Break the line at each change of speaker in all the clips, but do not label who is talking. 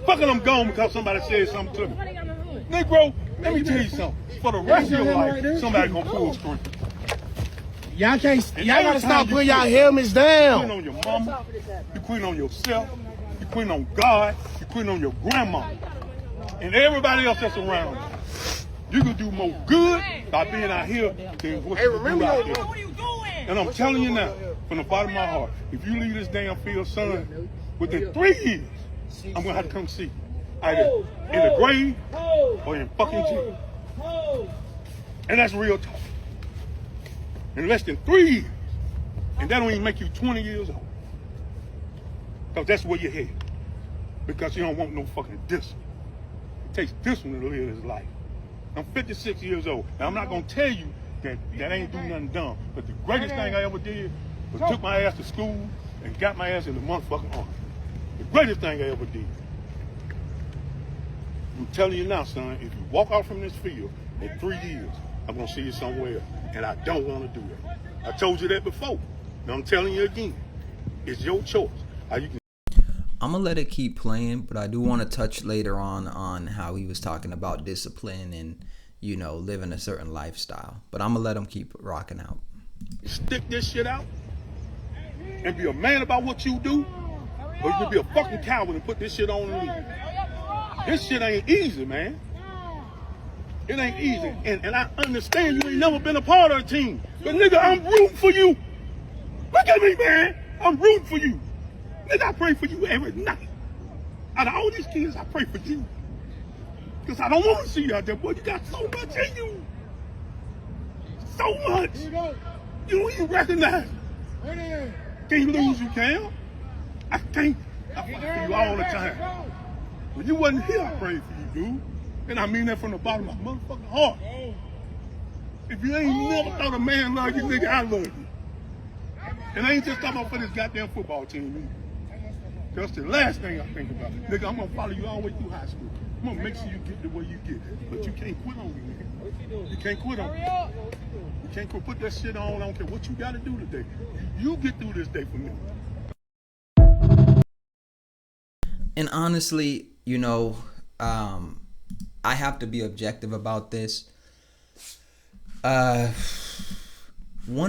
Fucking I'm gone because somebody said something to me. Negro, let me tell you something. For the rest of your life, somebody gonna pull a string.
Y'all gotta stop putting y'all helmets down.
You quitting on your mama, you quitting on yourself, you quitting on God, you quitting on your grandma, and everybody else that's around you. You can do more good by being out here than what you do out there.
What are you doing?
And I'm telling you now, from the bottom of my heart, if you leave this damn field, son, within 3 years, I'm gonna have to come see you. Either in the grave or in fucking jail. And that's real talk. In less than 3 years. And that don't even make you 20 years old. Because that's where you're headed. Because you don't want no fucking discipline. It takes discipline to live this life. I'm 56 years old. Now I'm not gonna tell you that ain't do nothing dumb. But the greatest thing I ever did was took my ass to school and got my ass in the motherfucking army. The greatest thing I ever did. I'm telling you now, son, if you walk out from this field in 3 years, I'm gonna see you somewhere else. And I don't wanna do that. I told you that before. Now I'm telling you again, it's your choice.
I'm gonna let it keep playing, but I do want to touch later on how he was talking about discipline and, you know, living a certain lifestyle. But I'm gonna let him keep rocking out.
Stick this shit out and be a man about what you do, or you could be a fucking coward and put this shit on and leave. This shit ain't easy, man. It ain't easy. And I understand you ain't never been a part of a team. But nigga, I'm rooting for you. Look at me, man. I'm rooting for you. Nigga, I pray for you every night. Out of all these kids, I pray for you. Because I don't want to see you out there, boy. You got so much in you. So much. You don't even recognize it. Can't lose, you can. I can't. I fight for you all the time. When you wasn't here, I prayed for you, dude. And I mean that from the bottom of my motherfucking heart. If you ain't never thought a man love you, nigga, I love you. And I ain't just talking about for this goddamn football team either. That's the last thing I think about. Nigga, I'm gonna follow you all the way through high school. I'm gonna make sure you get the way you get. But you can't quit on me, nigga. You can't quit on me. You can't quit. Put that shit on. I don't care what you gotta do today. You get through this day for me.
And honestly, you know, I have to be objective about this. One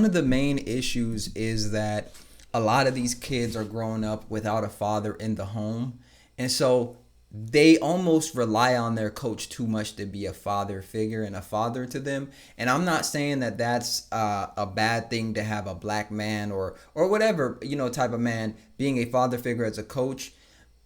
of the main issues is that a lot of these kids are growing up without a father in the home. And so they almost rely on their coach too much to be a father figure and a father to them. And I'm not saying that that's a bad thing to have a black man or whatever, you know, type of man being a father figure as a coach.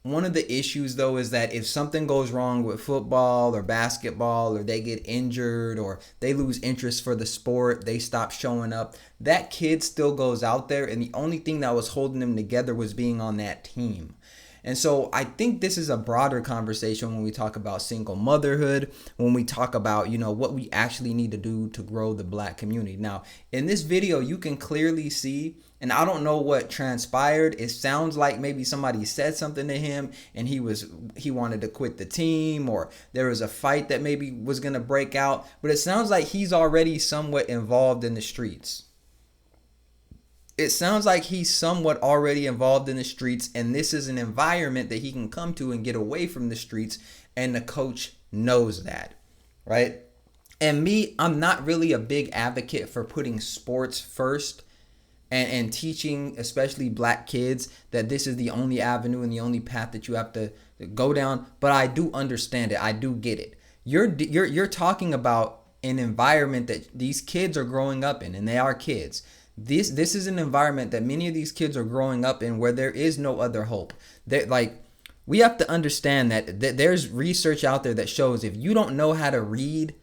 One of the issues, though, is that if something goes wrong with football or basketball, or they get injured or they lose interest for the sport, they stop showing up, that kid still goes out there. And the only thing that was holding them together was being on that team. And so I think this is a broader conversation when we talk about single motherhood, when we talk about, you know, what we actually need to do to grow the black community. Now, in this video, you can clearly see, and I don't know what transpired. It sounds like maybe somebody said something to him and he wanted to quit the team, or there was a fight that maybe was going to break out. But it sounds like he's already somewhat involved in the streets. It sounds like he's somewhat already involved in the streets, and this is an environment that he can come to and get away from the streets, and the coach knows that, right? And me, I'm not really a big advocate for putting sports first and teaching, especially black kids, that this is the only avenue and the only path that you have to go down. But I do understand it. I do get it. You're talking about an environment that these kids are growing up in, and they are kids. This is an environment that many of these kids are growing up in where there is no other hope. We have to understand that there's research out there that shows if you don't know how to read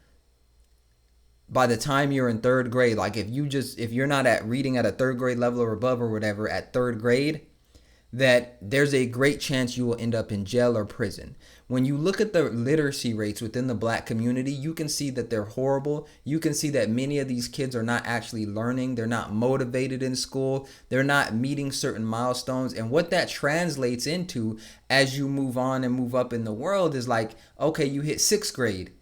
by the time you're in third grade, like if you're not at reading at a third grade level or above or whatever at third grade, that there's a great chance you will end up in jail or prison. When you look at the literacy rates within the black community, you can see that they're horrible. You can see that many of these kids are not actually learning. They're not motivated in school. They're not meeting certain milestones. And what that translates into as you move on and move up in the world is like, okay, you hit sixth grade.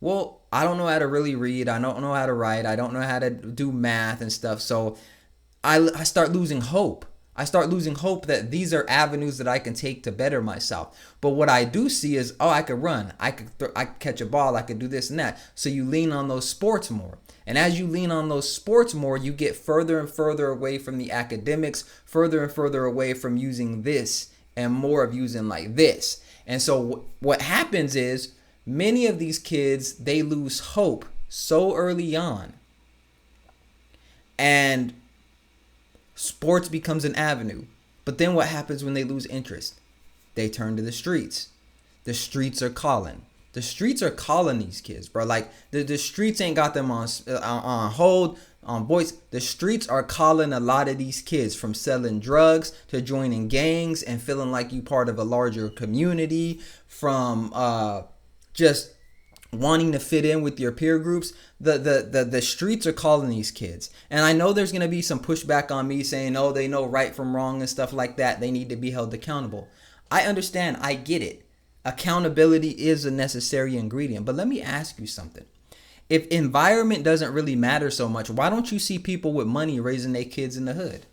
Well, I don't know how to really read. I don't know how to write. I don't know how to do math and stuff. So I start losing hope. I start losing hope that these are avenues that I can take to better myself. But what I do see is, oh, I could run, I could catch a ball, I could do this and that. So you lean on those sports more. And as you lean on those sports more, you get further and further away from the academics, further and further away from using this and more of using like this. And so what happens is many of these kids, they lose hope so early on. And sports becomes an avenue. But then what happens when they lose interest? They turn to the streets. The streets are calling. The streets are calling these kids, bro. Like the streets ain't got them on hold, on boys. The streets are calling a lot of these kids, from selling drugs to joining gangs and feeling like you part of a larger community, from just wanting to fit in with your peer groups. The streets are calling these kids. And I know there's going to be some pushback on me saying, oh, they know right from wrong and stuff like that. They need to be held accountable. I understand. I get it. Accountability is a necessary ingredient. But let me ask you something. If environment doesn't really matter so much, why don't you see people with money raising their kids in the hood?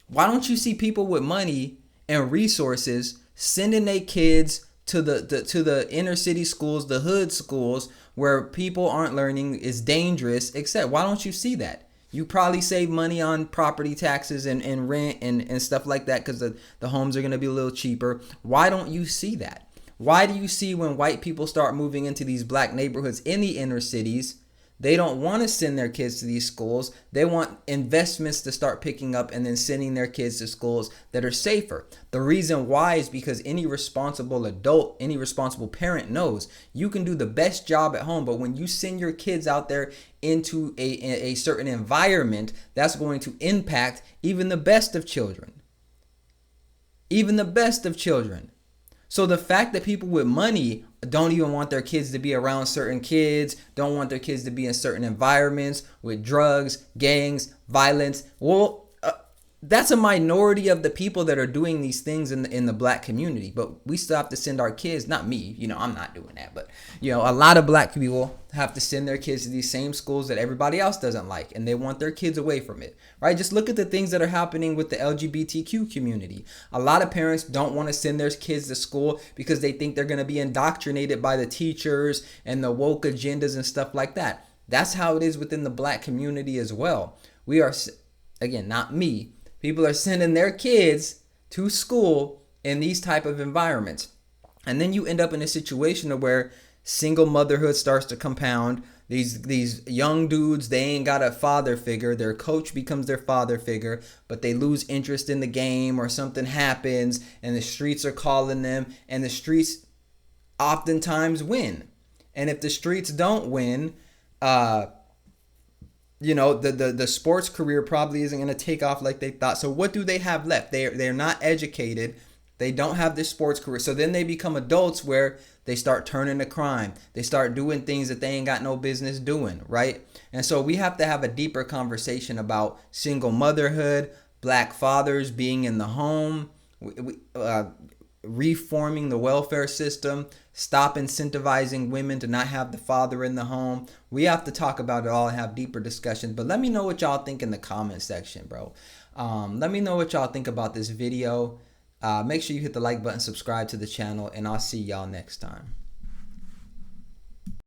Why don't you see people with money and resources sending their kids to the inner city schools, the hood schools, where people aren't learning, is dangerous, except why don't you see that? You probably save money on property taxes and rent and stuff like that, because the homes are going to be a little cheaper. Why don't you see that? Why do you see when white people start moving into these black neighborhoods in the inner cities, they don't want to send their kids to these schools. They want investments to start picking up and then sending their kids to schools that are safer. The reason why is because any responsible adult, any responsible parent knows you can do the best job at home, but when you send your kids out there into a certain environment, that's going to impact even the best of children. Even the best of children. So the fact that people with money don't even want their kids to be around certain kids, don't want their kids to be in certain environments with drugs, gangs, violence, well, that's a minority of the people that are doing these things in the black community. But we still have to send our kids, not me, I'm not doing that, but a lot of black people have to send their kids to these same schools that everybody else doesn't like, and they want their kids away from it, right? Just look at the things that are happening with the LGBTQ community. A lot of parents don't want to send their kids to school because they think they're going to be indoctrinated by the teachers and the woke agendas and stuff like that. That's how it is within the black community as well. We are, again, not me, people are sending their kids to school in these type of environments. And then you end up in a situation where single motherhood starts to compound. These young dudes, they ain't got a father figure. Their coach becomes their father figure, but they lose interest in the game or something happens and the streets are calling them, and the streets oftentimes win. And if the streets don't win, the sports career probably isn't going to take off like they thought. So what do they have left? They're not educated. They don't have this sports career. So then they become adults where they start turning to crime. They start doing things that they ain't got no business doing, right? And so we have to have a deeper conversation about single motherhood, black fathers being in the home, reforming the welfare system, stop incentivizing women to not have the father in the home. We have to talk about it all and have deeper discussions. But let me know what y'all think in the comment section, bro. Let me know what y'all think about this video. Make sure you hit the like button, subscribe to the channel, and I'll see y'all next time.